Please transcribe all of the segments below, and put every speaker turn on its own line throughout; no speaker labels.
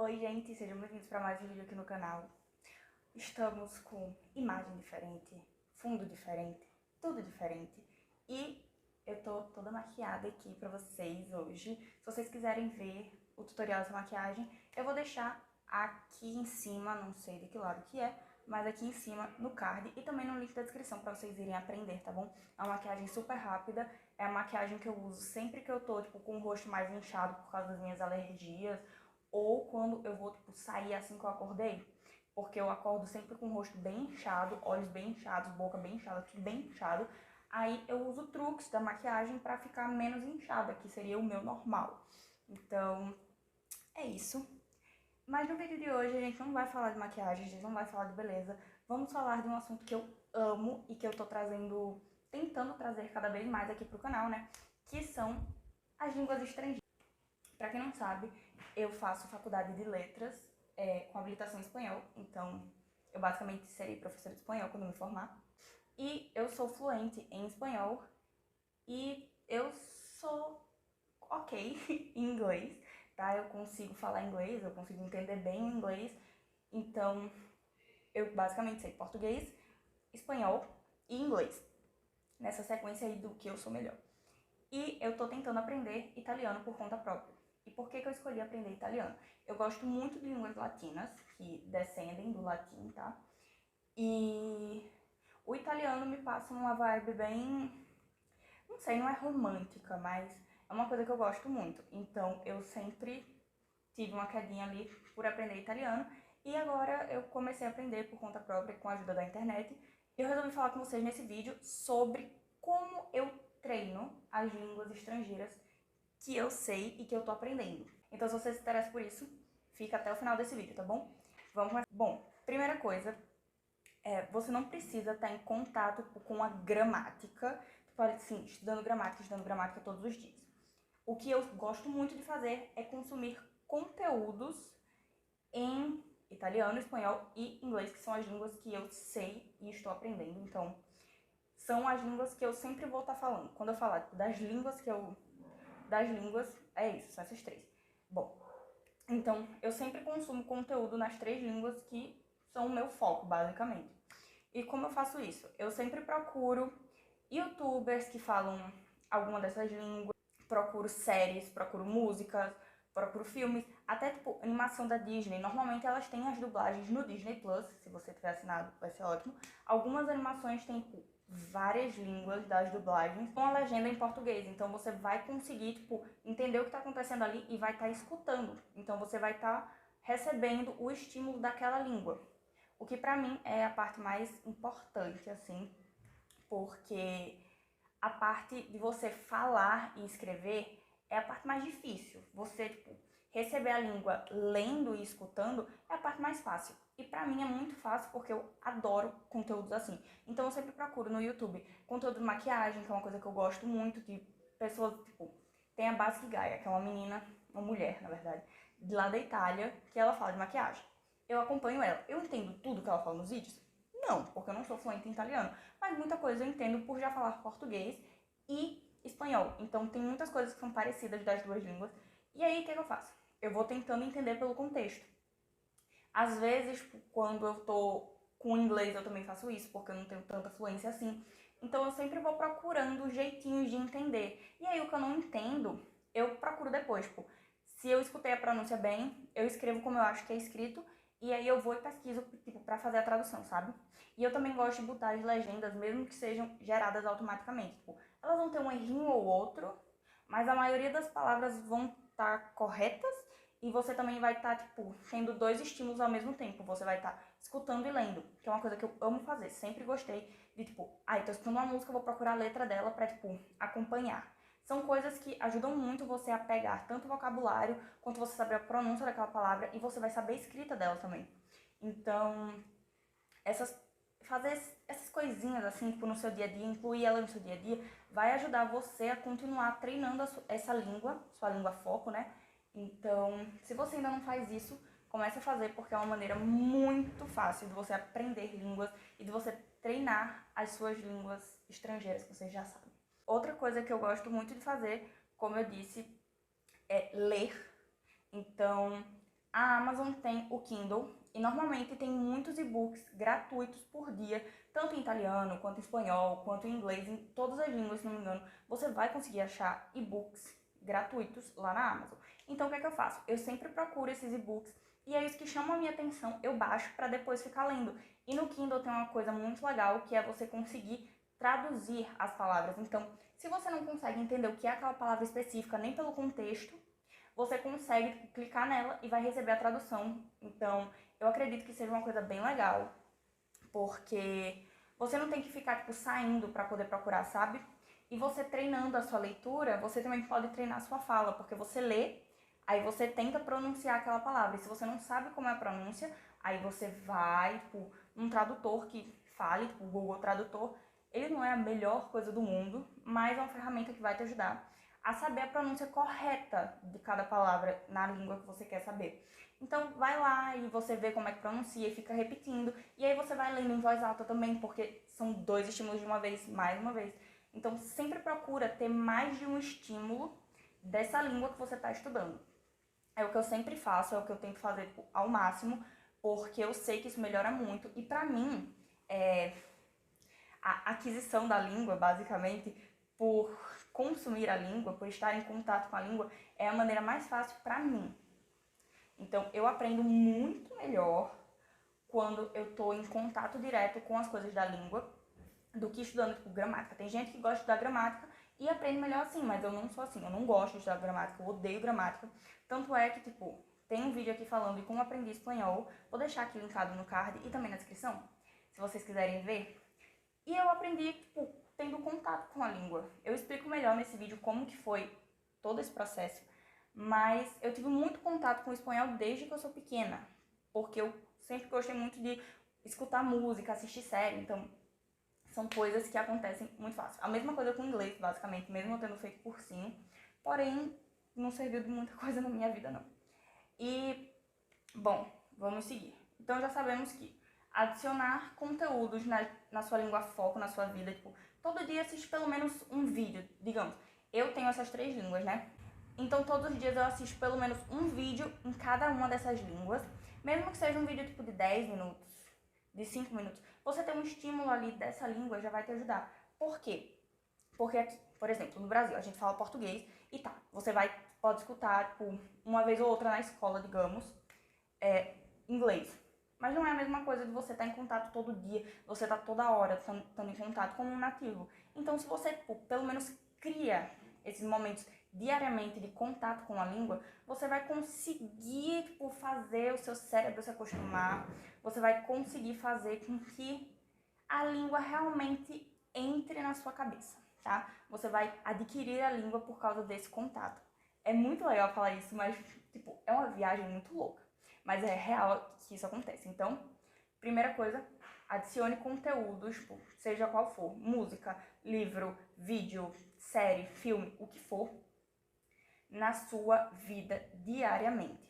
Oi gente, sejam bem-vindos para mais um vídeo aqui no canal. Estamos com imagem diferente, fundo diferente, tudo diferente. E eu tô toda maquiada aqui pra vocês hoje. Se vocês quiserem ver o tutorial dessa maquiagem, eu vou deixar aqui em cima, não sei de que lado que é, mas aqui em cima no card e também no link da descrição pra vocês irem aprender, tá bom? É uma maquiagem super rápida, é a maquiagem que eu uso sempre que eu tô, tipo, com o rosto mais inchado por causa das minhas alergias, ou quando eu vou, tipo, sair assim que eu acordei, porque eu acordo sempre com o rosto bem inchado, olhos bem inchados, boca bem inchada, tudo bem inchado. Aí eu uso truques da maquiagem pra ficar menos inchada, que seria o meu normal. Então, é isso. Mas no vídeo de hoje a gente não vai falar de maquiagem, a gente não vai falar de beleza. Vamos falar de um assunto que eu amo e que eu tô tentando trazer cada vez mais aqui pro canal, né? Que são as línguas estrangeiras. Pra quem não sabe, eu faço faculdade de letras com habilitação em espanhol, então eu basicamente serei professora de espanhol quando me formar. E eu sou fluente em espanhol e eu sou ok em inglês, tá? Eu consigo falar inglês, eu consigo entender bem o inglês, então eu basicamente sei português, espanhol e inglês, nessa sequência aí do que eu sou melhor. E eu tô tentando aprender italiano por conta própria. E por que eu escolhi aprender italiano? Eu gosto muito de línguas latinas, que descendem do latim, tá? E o italiano me passa uma vibe bem, não sei, não é romântica, mas é uma coisa que eu gosto muito. Então eu sempre tive uma quedinha ali por aprender italiano. E agora eu comecei a aprender por conta própria com a ajuda da internet. E eu resolvi falar com vocês nesse vídeo sobre como eu treino as línguas estrangeiras que eu sei e que eu tô aprendendo. Então se você se interessa por isso, fica até o final desse vídeo, tá bom? Vamos começar. Bom, primeira coisa, você não precisa estar em contato com a gramática, tipo assim, estudando gramática todos os dias. O que eu gosto muito de fazer é consumir conteúdos em italiano, espanhol e inglês, que são as línguas que eu sei e estou aprendendo. Então, são as línguas que eu sempre vou estar falando. Quando eu falar das línguas é isso, são essas três. Bom, então eu sempre consumo conteúdo nas três línguas que são o meu foco, basicamente. E como eu faço isso? Eu sempre procuro youtubers que falam alguma dessas línguas, procuro séries, procuro músicas, procuro filmes, até tipo animação da Disney. Normalmente elas têm as dublagens no Disney Plus, se você tiver assinado vai ser ótimo. Algumas animações têm tipo, várias línguas das dublagens com a legenda em português, então você vai conseguir tipo entender o que está acontecendo ali e vai estar escutando. Então você vai estar recebendo o estímulo daquela língua. O que pra mim é a parte mais importante, assim, porque a parte de você falar e escrever é a parte mais difícil. Você, tipo, receber a língua lendo e escutando é a parte mais fácil. E pra mim é muito fácil porque eu adoro conteúdos assim. Então eu sempre procuro no YouTube conteúdo de maquiagem, que é uma coisa que eu gosto muito, de pessoas, tipo, tem a Basic Gaia, que é uma menina, uma mulher, na verdade, de lá da Itália, que ela fala de maquiagem. Eu acompanho ela. Eu entendo tudo que ela fala nos vídeos? Não, porque eu não sou fluente em italiano. Mas muita coisa eu entendo por já falar português e espanhol. Então tem muitas coisas que são parecidas das duas línguas. E aí o que eu faço? Eu vou tentando entender pelo contexto. Às vezes, quando eu tô com inglês, eu também faço isso, porque eu não tenho tanta fluência assim. Então eu sempre vou procurando jeitinhos de entender. E aí o que eu não entendo, eu procuro depois, tipo, se eu escutei a pronúncia bem, eu escrevo como eu acho que é escrito, e aí eu vou e pesquiso, tipo, pra fazer a tradução, sabe? E eu também gosto de botar as legendas, mesmo que sejam geradas automaticamente. Tipo, elas vão ter um errinho ou outro, mas a maioria das palavras vão estar corretas, e você também vai estar, tipo, tendo dois estímulos ao mesmo tempo. Você vai estar escutando e lendo, que é uma coisa que eu amo fazer. Sempre gostei de, tipo, tô escutando uma música, eu vou procurar a letra dela pra, tipo, acompanhar. São coisas que ajudam muito você a pegar tanto o vocabulário, quanto você saber a pronúncia daquela palavra, e você vai saber a escrita dela também. Então, fazer essas coisinhas, assim, tipo, no seu dia a dia, incluir ela no seu dia a dia, vai ajudar você a continuar treinando essa língua, sua língua foco, né? Então, se você ainda não faz isso, comece a fazer, porque é uma maneira muito fácil de você aprender línguas e de você treinar as suas línguas estrangeiras, que você já sabe. Outra coisa que eu gosto muito de fazer, como eu disse, é ler. Então, a Amazon tem o Kindle e normalmente tem muitos e-books gratuitos por dia, tanto em italiano, quanto em espanhol, quanto em inglês, em todas as línguas, se não me engano, você vai conseguir achar e-books gratuitos lá na Amazon. Então o que é que eu faço? Eu sempre procuro esses e-books e aí os que chamam a minha atenção eu baixo para depois ficar lendo. E no Kindle tem uma coisa muito legal que é você conseguir traduzir as palavras. Então, se você não consegue entender o que é aquela palavra específica nem pelo contexto, você consegue clicar nela e vai receber a tradução. Então, eu acredito que seja uma coisa bem legal, porque você não tem que ficar tipo saindo para poder procurar, sabe? E você treinando a sua leitura, você também pode treinar a sua fala, porque você lê, aí você tenta pronunciar aquela palavra. E se você não sabe como é a pronúncia, aí você vai, tipo, num tradutor que fale, tipo, o Google Tradutor. Ele não é a melhor coisa do mundo, mas é uma ferramenta que vai te ajudar a saber a pronúncia correta de cada palavra na língua que você quer saber. Então vai lá e você vê como é que pronuncia e fica repetindo. E aí você vai lendo em voz alta também, porque são 2 estímulos de uma vez, mais uma vez. Então sempre procura ter mais de um estímulo dessa língua que você está estudando. É o que eu sempre faço, é o que eu tento fazer ao máximo, porque eu sei que isso melhora muito. E pra mim, a aquisição da língua, basicamente, por consumir a língua, por estar em contato com a língua, é a maneira mais fácil pra mim. Então, eu aprendo muito melhor quando eu tô em contato direto com as coisas da língua do que estudando, tipo, gramática. Tem gente que gosta de estudar gramática e aprende melhor assim, mas eu não sou assim. Eu não gosto de estudar gramática, eu odeio gramática. Tanto é que, tipo, tem um vídeo aqui falando de como aprendi espanhol. Vou deixar aqui linkado no card e também na descrição, se vocês quiserem ver. E eu aprendi, tipo, tendo contato com a língua. Eu explico melhor nesse vídeo como que foi todo esse processo, mas eu tive muito contato com o espanhol desde que eu sou pequena, porque eu sempre gostei muito de escutar música, assistir série, então são coisas que acontecem muito fácil. A mesma coisa com o inglês, basicamente, mesmo eu tendo feito cursinho, porém não serviu de muita coisa na minha vida, não. E, bom, vamos seguir. Então já sabemos que adicionar conteúdos na sua língua foco, na sua vida, tipo, todo dia assiste pelo menos um vídeo, digamos. Eu tenho essas 3 línguas, né? Então todos os dias eu assisto pelo menos um vídeo em cada uma dessas línguas, mesmo que seja um vídeo tipo de 10 minutos, de 5 minutos. Você ter um estímulo ali dessa língua já vai te ajudar. Por quê? Porque aqui, por exemplo, no Brasil, a gente fala português e tá, você pode escutar, tipo, uma vez ou outra na escola, digamos, inglês. Mas não é a mesma coisa de você estar em contato todo dia, você estar toda hora estando em contato com um nativo. Então, se você, tipo, pelo menos cria esses momentos diariamente de contato com a língua, você vai conseguir, tipo, fazer o seu cérebro se acostumar, você vai conseguir fazer com que a língua realmente entre na sua cabeça, tá? Você vai adquirir a língua por causa desse contato. É muito legal falar isso, mas, tipo, é uma viagem muito louca. Mas é real que isso acontece. Então, primeira coisa, adicione conteúdos, tipo, seja qual for, música, livro, vídeo, série, filme, o que for, na sua vida diariamente.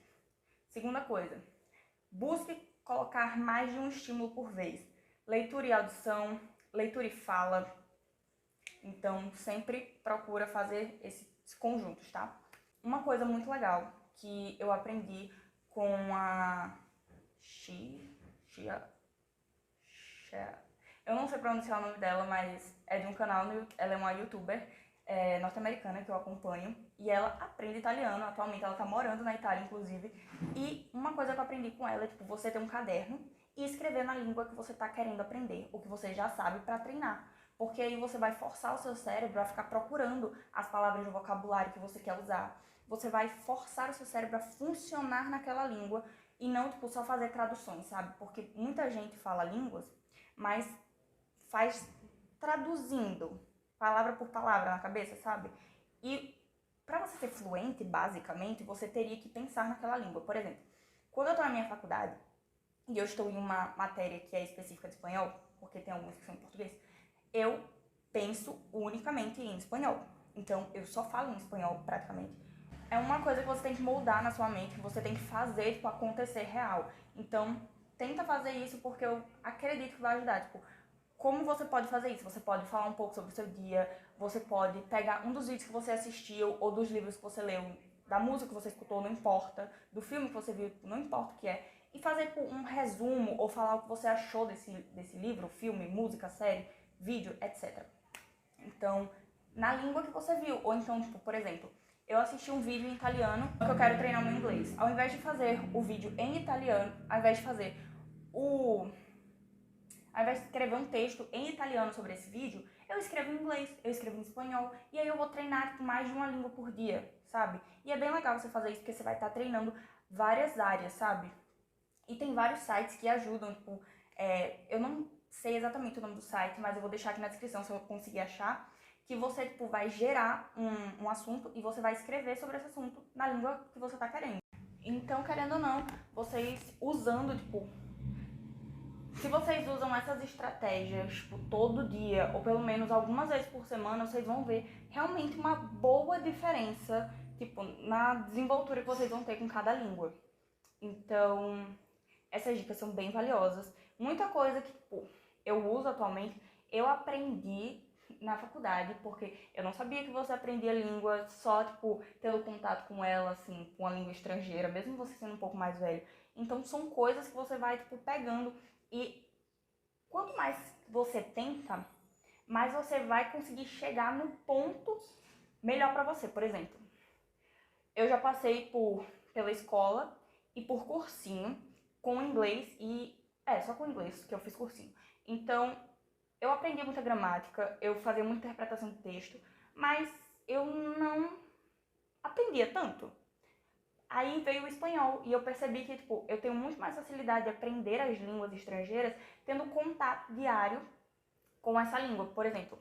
Segunda coisa, busque colocar mais de um estímulo por vez. Leitura e audição, leitura e fala. Então, sempre procura fazer esses conjuntos, tá? Uma coisa muito legal que eu aprendi com a eu não sei pronunciar o nome dela, mas é de um canal, ela é uma youtuber norte-americana que eu acompanho, e ela aprende italiano, atualmente ela tá morando na Itália, inclusive, e uma coisa que eu aprendi com ela é, tipo, você ter um caderno e escrever na língua que você tá querendo aprender, o que você já sabe pra treinar, porque aí você vai forçar o seu cérebro a ficar procurando as palavras do vocabulário que você quer usar, você vai forçar o seu cérebro a funcionar naquela língua e não, tipo, só fazer traduções, sabe? Porque muita gente fala línguas, mas faz traduzindo palavra por palavra na cabeça, sabe? E para você ser fluente, basicamente, você teria que pensar naquela língua. Por exemplo, quando eu tô na minha faculdade e eu estou em uma matéria que é específica de espanhol, porque tem algumas que são em português, eu penso unicamente em espanhol. Então, eu só falo em espanhol praticamente. É uma coisa que você tem que moldar na sua mente, que você tem que fazer, tipo, acontecer real. Então, tenta fazer isso porque eu acredito que vai ajudar. Tipo, como você pode fazer isso? Você pode falar um pouco sobre o seu dia, você pode pegar um dos vídeos que você assistiu ou dos livros que você leu da música que você escutou, não importa, do filme que você viu, não importa o que é, e fazer tipo, um resumo ou falar o que você achou desse livro, filme, música, série, vídeo, etc. Então, na língua que você viu, ou então, tipo, por exemplo, eu assisti um vídeo em italiano que eu quero treinar meu inglês. Ao invés de fazer o vídeo em italiano, ao invés de fazer ao invés de escrever um texto em italiano sobre esse vídeo, eu escrevo em inglês, eu escrevo em espanhol, e aí eu vou treinar tipo, mais de uma língua por dia, sabe? E é bem legal você fazer isso, porque você vai estar treinando várias áreas, sabe? E tem vários sites que ajudam, tipo, eu não sei exatamente o nome do site, mas eu vou deixar aqui na descrição se eu conseguir achar, que você, tipo, vai gerar um assunto e você vai escrever sobre esse assunto na língua que você tá querendo. Então, querendo ou não, vocês usando, tipo, se vocês usam essas estratégias tipo, todo dia, ou pelo menos algumas vezes por semana, vocês vão ver realmente uma boa diferença tipo, na desenvoltura que vocês vão ter com cada língua. Então, essas dicas são bem valiosas. Muita coisa que tipo, eu uso atualmente, eu aprendi na faculdade, porque eu não sabia que você aprendia língua só, tipo, tendo contato com ela, assim, com a língua estrangeira, mesmo você sendo um pouco mais velho. Então, são coisas que você vai, tipo, pegando e quanto mais você tenta, mais você vai conseguir chegar no ponto melhor para você. Por exemplo, eu já passei pela escola e por cursinho com inglês e... só com inglês que eu fiz cursinho. Então, eu aprendi muita gramática, eu fazia muita interpretação de texto, mas eu não aprendia tanto. Aí veio o espanhol e eu percebi que, tipo, eu tenho muito mais facilidade de aprender as línguas estrangeiras tendo contato diário com essa língua. Por exemplo,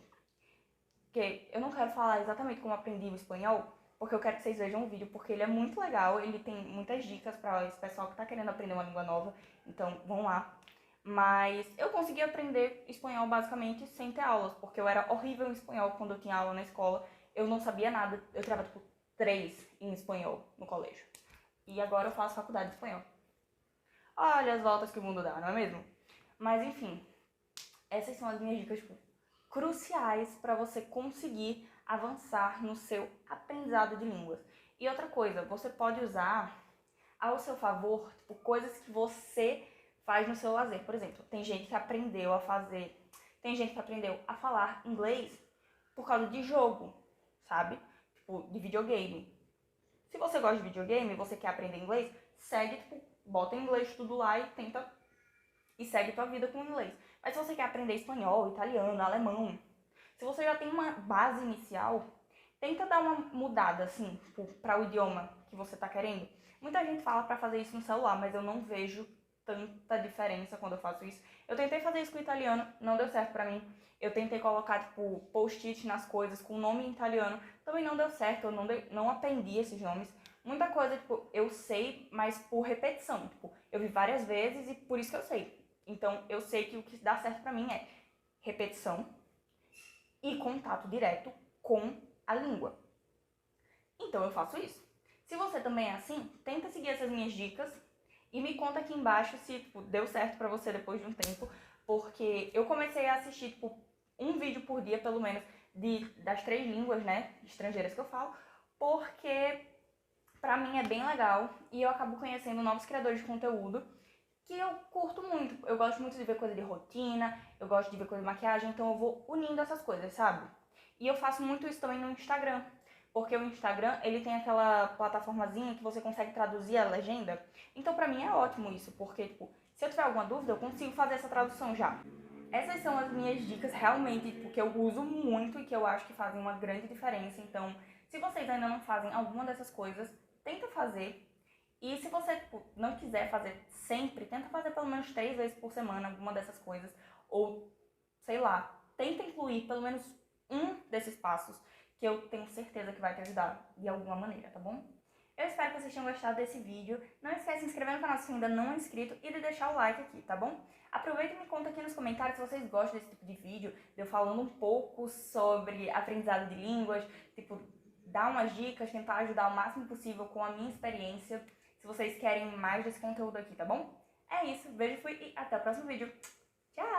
que eu não quero falar exatamente como aprendi o espanhol, porque eu quero que vocês vejam o vídeo, porque ele é muito legal, ele tem muitas dicas para esse pessoal que tá querendo aprender uma língua nova, então vão lá. Mas eu consegui aprender espanhol basicamente sem ter aulas, porque eu era horrível em espanhol quando eu tinha aula na escola, eu não sabia nada, eu tirava tipo 3 em espanhol no colégio. E agora eu faço faculdade de espanhol. Olha as voltas que o mundo dá, não é mesmo? Mas enfim, essas são as minhas dicas tipo, cruciais para você conseguir avançar no seu aprendizado de línguas. E outra coisa, você pode usar ao seu favor tipo, coisas que você faz no seu lazer. Por exemplo, tem gente que aprendeu a falar inglês por causa de jogo, sabe? Tipo, de videogame. Se você gosta de videogame e você quer aprender inglês, segue, tipo, bota inglês tudo lá e tenta e segue tua vida com inglês. Mas se você quer aprender espanhol, italiano, alemão, se você já tem uma base inicial, tenta dar uma mudada, assim, para o idioma que você tá querendo. Muita gente fala para fazer isso no celular, mas eu não vejo tanta diferença quando eu faço isso. Eu tentei fazer isso com o italiano, não deu certo pra mim. Eu tentei colocar, tipo, post-it nas coisas com nome em italiano, também não deu certo, eu não aprendi esses nomes. Muita coisa, tipo, eu sei, mas por repetição. Tipo, eu vi várias vezes e por isso que eu sei. Então, eu sei que o que dá certo pra mim é repetição e contato direto com a língua. Então, eu faço isso. Se você também é assim, tenta seguir essas minhas dicas e me conta aqui embaixo se tipo, deu certo pra você depois de um tempo, porque eu comecei a assistir tipo, um vídeo por dia, pelo menos, das 3 línguas, né, estrangeiras que eu falo, porque pra mim é bem legal e eu acabo conhecendo novos criadores de conteúdo que eu curto muito. Eu gosto muito de ver coisa de rotina, eu gosto de ver coisa de maquiagem, então eu vou unindo essas coisas, sabe? E eu faço muito isso também no Instagram, porque o Instagram, ele tem aquela plataformazinha que você consegue traduzir a legenda. Então pra mim é ótimo isso, porque tipo, se eu tiver alguma dúvida, eu consigo fazer essa tradução já. Essas são as minhas dicas realmente, porque eu uso muito e que eu acho que fazem uma grande diferença. Então, se vocês ainda não fazem alguma dessas coisas, tenta fazer. E se você tipo, não quiser fazer sempre, tenta fazer pelo menos 3 vezes por semana alguma dessas coisas. Ou, sei lá, tenta incluir pelo menos um desses passos que eu tenho certeza que vai te ajudar de alguma maneira, tá bom? Eu espero que vocês tenham gostado desse vídeo. Não esquece de se inscrever no canal se ainda não é inscrito e de deixar o like aqui, tá bom? Aproveita e me conta aqui nos comentários se vocês gostam desse tipo de vídeo, de eu falando um pouco sobre aprendizado de línguas, tipo, dar umas dicas, tentar ajudar o máximo possível com a minha experiência, se vocês querem mais desse conteúdo aqui, tá bom? É isso, beijo, fui e até o próximo vídeo. Tchau!